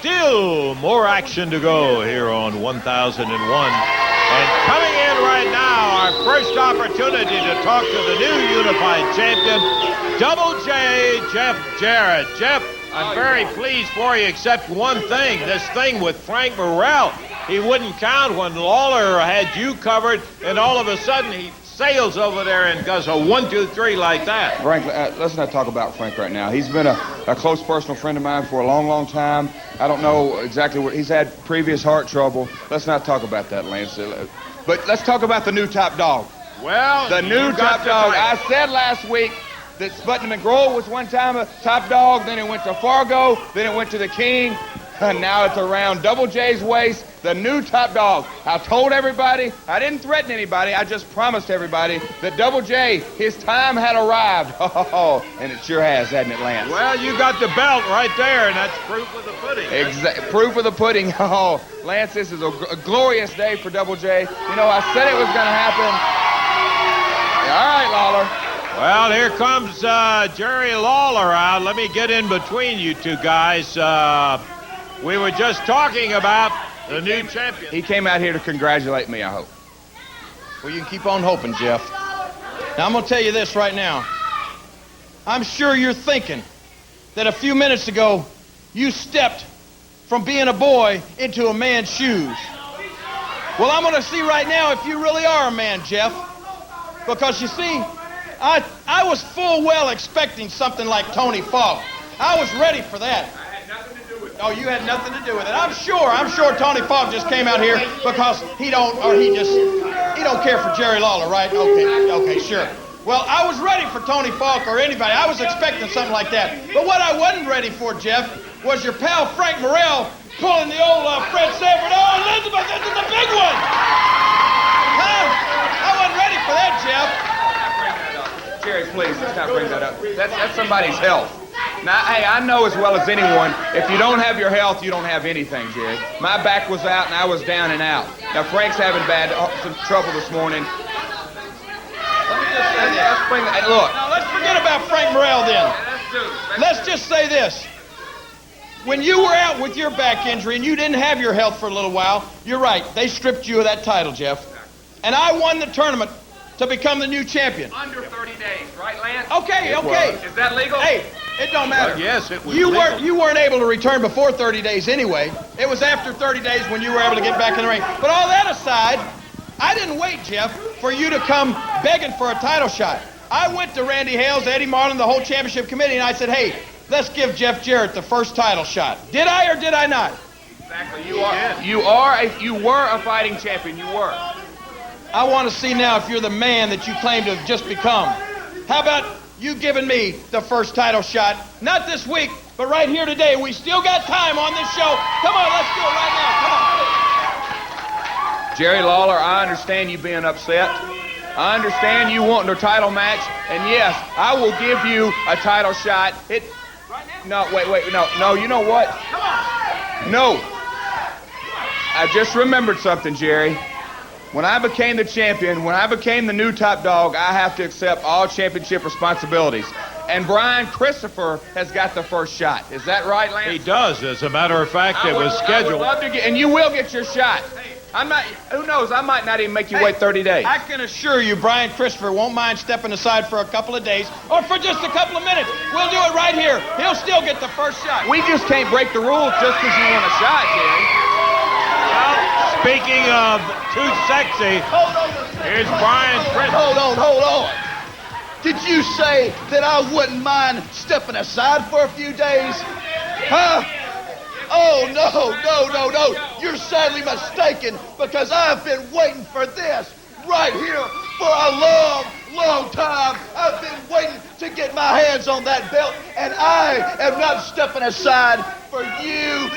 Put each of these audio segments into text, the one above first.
still more action to go here on 1001. And coming in right now, our first opportunity to talk to the new unified champion, Double J, Jeff Jarrett. Jeff, I'm very pleased for you, except one thing. This thing with Frank Morrell, he wouldn't count when Lawler had you covered, and all of a sudden he sails over there and does a 1, 2, 3 like that. Frank, let's not talk about Frank right now. He's been a close personal friend of mine for a long, long time. I don't know exactly what he's had previous heart trouble. Let's not talk about that, Lance. But let's talk about the new top dog. Well, the new top dog. I said last week that Sputnik McGraw was one time a top dog, then it went to Fargo, then it went to the King, and now it's around Double J's waist, the new top dog. I told everybody, I didn't threaten anybody, I just promised everybody that Double J, his time had arrived. Oh, and it sure has, hasn't it, Lance? Well, you got the belt right there, and that's proof of the pudding. Proof of the pudding. Oh, Lance, this is a glorious day for Double J. You know, I said it was going to happen. All right, Lawler. Well, here comes Jerry Lawler out. Let me get in between you two guys. We were just talking about the new champion. He came out here to congratulate me, I hope. Well, you can keep on hoping, Jeff. Now, I'm going to tell you this right now. I'm sure you're thinking that a few minutes ago, you stepped from being a boy into a man's shoes. Well, I'm going to see right now if you really are a man, Jeff. Because, you see, I was full well expecting something like Tony Falk. I was ready for that. Oh, you had nothing to do with it. I'm sure Tony Falk just came out here because he don't care for Jerry Lawler, right? Okay, sure. Well, I was ready for Tony Falk or anybody. I was expecting something like that. But what I wasn't ready for, Jeff, was your pal Frank Morrell pulling the old Fred Sanford. Oh, Elizabeth, this is a big one! Huh? I wasn't ready for that, Jeff. Jerry, please, let's not bring that up. That's somebody's health. Now, hey, I know as well as anyone, if you don't have your health, you don't have anything, Jerry. My back was out and I was down and out. Now, Frank's having some trouble this morning. Let me just say this. Look. Now, let's forget about Frank Morrell then. Let's just say this. When you were out with your back injury and you didn't have your health for a little while, you're right, they stripped you of that title, Jeff. And I won the tournament to become the new champion. Under 30 days, right, Lance? Okay. Is that legal? Hey, it don't matter. Well, yes, it was you legal. You weren't able to return before 30 days anyway. It was after 30 days when you were able to get back in the ring. But all that aside, I didn't wait, Jeff, for you to come begging for a title shot. I went to Randy Hales, Eddie Marlin, the whole championship committee, and I said, hey, let's give Jeff Jarrett the first title shot. Did I or did I not? Exactly. You were a fighting champion. You were. I want to see now if you're the man that you claim to have just become. How about you giving me the first title shot? Not this week, but right here today. We still got time on this show. Come on, let's do it right now. Come on. Jerry Lawler, I understand you being upset. I understand you wanting a title match. And yes, I will give you a title shot. No, you know what? Come on. No. I just remembered something, Jerry. When I became the champion, when I became the new top dog, I have to accept all championship responsibilities. And Brian Christopher has got the first shot. Is that right, Lance? He does. As a matter of fact, it was scheduled. I would love to and you will get your shot. Who knows, I might not even make you wait 30 days. I can assure you Brian Christopher won't mind stepping aside for a couple of days or for just a couple of minutes. We'll do it right here. He'll still get the first shot. We just can't break the rules just because you want a shot, Jerry. Well, speaking of too sexy, here's Brian Christopher. Hold on. Did you say that I wouldn't mind stepping aside for a few days? Huh? Oh, no. You're sadly mistaken because I've been waiting for this right here for a long time. I've been waiting to get my hands on that belt, and I am not stepping aside for you,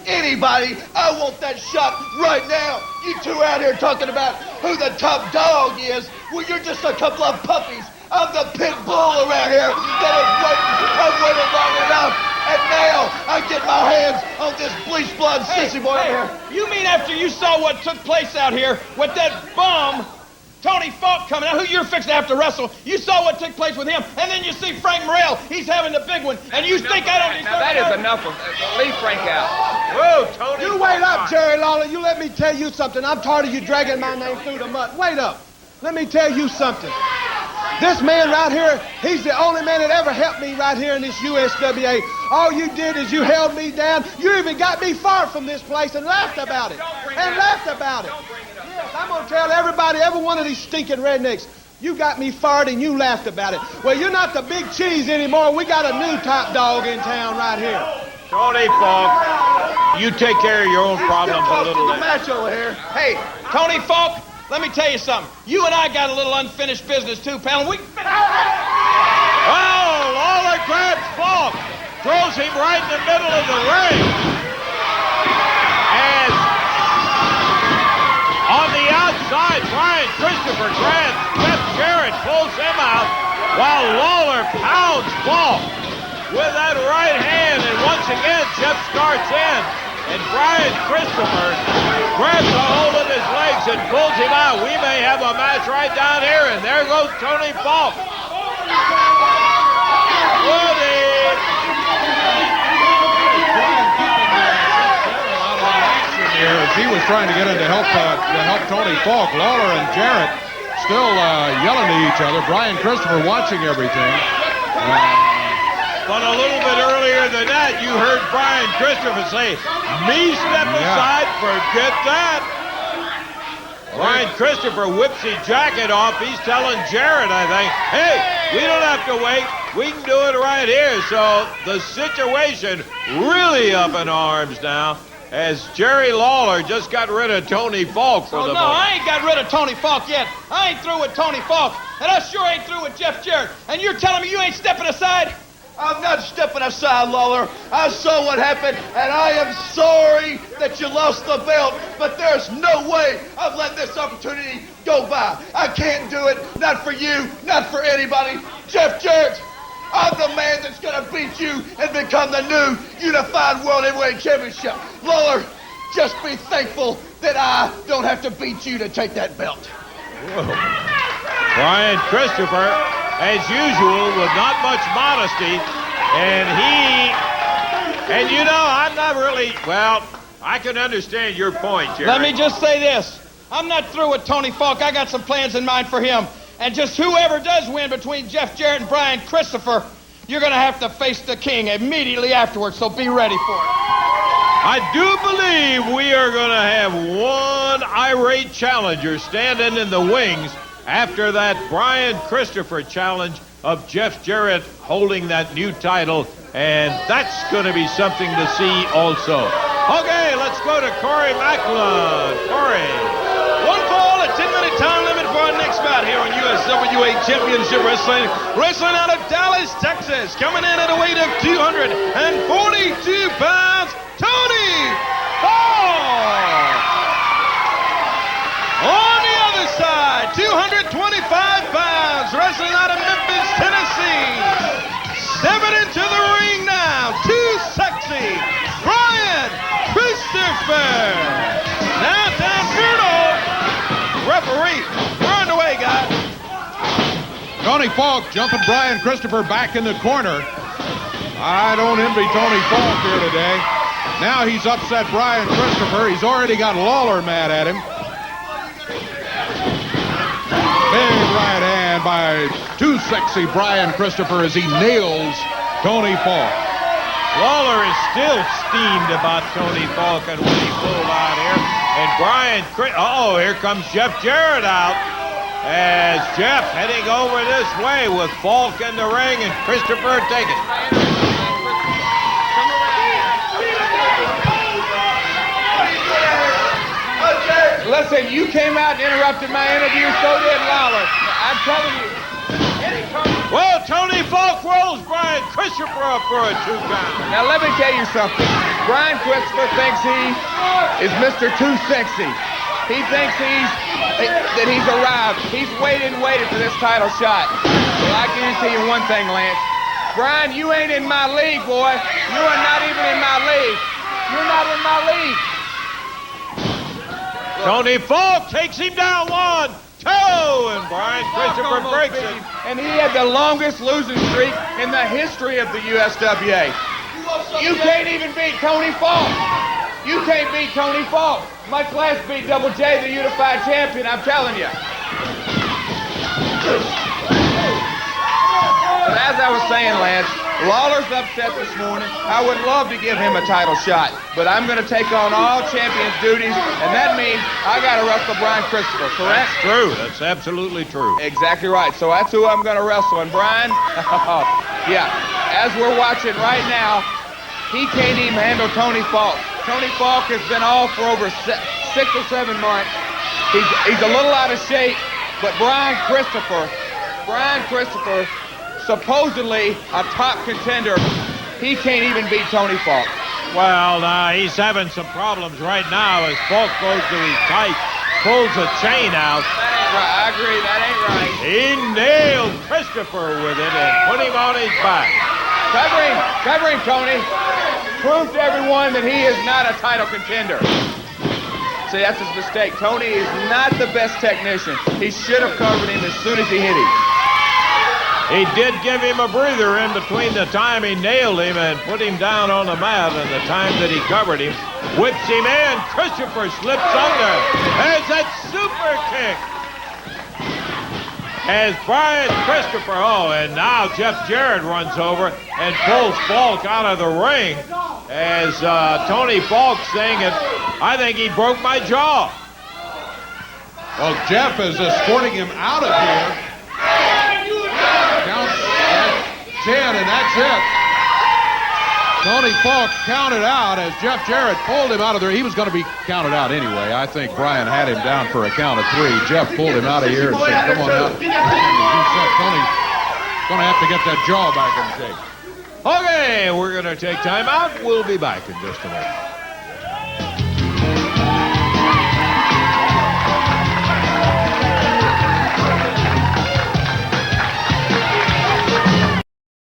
anybody. I want that shot right now. You two out here talking about who the top dog is. Well, you're just a couple of puppies. I'm the pit bull around here that is waiting. I've waited long enough. And now I get my hands on this bleach blonde sissy boy here. You mean after you saw what took place out here with that bum Tony Falk coming out, who you're fixing to have to wrestle. You saw what took place with him, and then you see Frank Morrell. He's having the big one, and you think I don't deserve Now, that is enough of leave Frank out. Whoa, Tony. You wait up, Jerry Lawler. You let me tell you something. I'm tired of you dragging my name through the mud. Wait up. Let me tell you something. This man right here, he's the only man that ever helped me right here in this USWA. All you did is you held me down. You even got me fired from this place and laughed about it. Yes, I'm going to tell everybody, every one of these stinking rednecks, you got me fired and you laughed about it. Well, you're not the big cheese anymore. We got a new top dog in town right here. Tony Falk, you take care of your own problems a little bit. Match over here. Hey, Tony Falk, let me tell you something. You and I got a little unfinished business too, pal. And we... Oh, Lawler grabs Falk, throws him right in the middle of the ring. And on the outside, Brian Christopher grabs Jeff Jarrett, pulls him out, while Lawler pounds Falk with that right hand. And once again, Jeff starts in, and Brian Christopher grabs a hold of his legs and pulls him out. We may have a match right down here, and there goes Tony Falk. As he was trying to get in to help Tony Falk, Lawler and Jarrett still yelling at each other. Brian Christopher watching everything. But a little bit earlier than that, you heard Brian Christopher say, "Me step aside, forget that." Brian Christopher whips his jacket off. He's telling Jarrett, I think, "Hey, we don't have to wait. We can do it right here." So the situation really up in arms now, as Jerry Lawler just got rid of Tony Falk for the no, moment. I ain't got rid of Tony Falk yet. I ain't through with Tony Falk, and I sure ain't through with Jeff Jarrett. And you're telling me you ain't stepping aside? I'm not stepping aside, Lawler. I saw what happened, and I am sorry that you lost the belt, but there's no way I've let this opportunity go by. I can't do it, not for you, not for anybody. Jeff Jarrett, I'm the man that's going to beat you and become the new unified world heavyweight championship. Lawler, just be thankful that I don't have to beat you to take that belt. Whoa. Brian Christopher, as usual, with not much modesty, and you know, I'm not really, well, I can understand your point, Jerry. Let me just say this. I'm not through with Tony Falk. I got some plans in mind for him. And just whoever does win between Jeff Jarrett and Brian Christopher, you're going to have to face the king immediately afterwards, so be ready for it. I do believe we are going to have one irate challenger standing in the wings after that Brian Christopher challenge of Jeff Jarrett holding that new title, and that's going to be something to see also. Okay, let's go to Corey Macklin. Corey. One fall, a 10-minute time limit for our next bout here on USWA Championship Wrestling. Wrestling out of Dallas, Texas. Coming in at a weight of 242 pounds, Tony Falk. On the other side, 225 pounds, wrestling out of Memphis, Tennessee. Stepping into the ring now, too sexy, Brian Christopher. Now time Bruno. Referee, we're underway, guys. Tony Falk jumping Brian Christopher back in the corner. I don't envy Tony Falk here today. Now he's upset Brian Christopher. He's already got Lawler mad at him. Big right hand by too sexy Brian Christopher as he nails Tony Falk. Lawler is still steamed about Tony Falk and what he pulled out here. And Brian, here comes Jeff Jarrett out. As Jeff heading over this way with Falk in the ring and Christopher taking. Listen, you came out and interrupted my interview, so did Lawler. I'm telling you. Well, Tony Falk rolls Brian Christopher up for a 2 count. Now, let me tell you something. Brian Christopher thinks he is Mr. Too Sexy. He thinks that he's arrived. He's waited for this title shot. Well, I guarantee you one thing, Lance. Brian, you ain't in my league, boy. You are not even in my league. You're not in my league. Tony Falk takes him down 1, and Brian Christopher breaks it. And he had the longest losing streak in the history of the USWA. You can't even beat Tony Falk. You can't beat Tony Falk, much less beat Double J, the unified champion, I'm telling you. But as I was saying, Lance, Lawler's upset this morning. I would love to give him a title shot, but I'm going to take on all champions' duties, and that means I got to wrestle Brian Christopher, correct? That's true. That's absolutely true. Exactly right. So that's who I'm going to wrestle. And Brian, yeah, as we're watching right now, he can't even handle Tony Falk. Tony Falk has been off for over 6 or 7 months. He's a little out of shape, but Brian Christopher, supposedly a top contender, he can't even beat Tony Falk. Well, he's having some problems right now as Falk goes to his tight, pulls a chain out. That ain't right. I agree, that ain't right. He nailed Christopher with it and put him on his back. Cover him, Tony. Prove to everyone that he is not a title contender. See, that's his mistake. Tony is not the best technician. He should have covered him as soon as he hit him. He did give him a breather in between the time he nailed him and put him down on the mat and the time that he covered him. Whips him in. Christopher slips under. There's that super kick. As Brian Christopher, and now Jeff Jarrett runs over and pulls Falk out of the ring. As Tony Falk saying it, I think he broke my jaw. Well, Jeff is escorting him out of here. Counts at 10, and that's it. Tony Falk counted out as Jeff Jarrett pulled him out of there. He was going to be counted out anyway. I think Brian had him down for a count of 3. Jeff pulled him out of here and said, come on out. He said Tony's going to have to get that jaw back in shape. Okay, we're going to take time out. We'll be back in just a moment.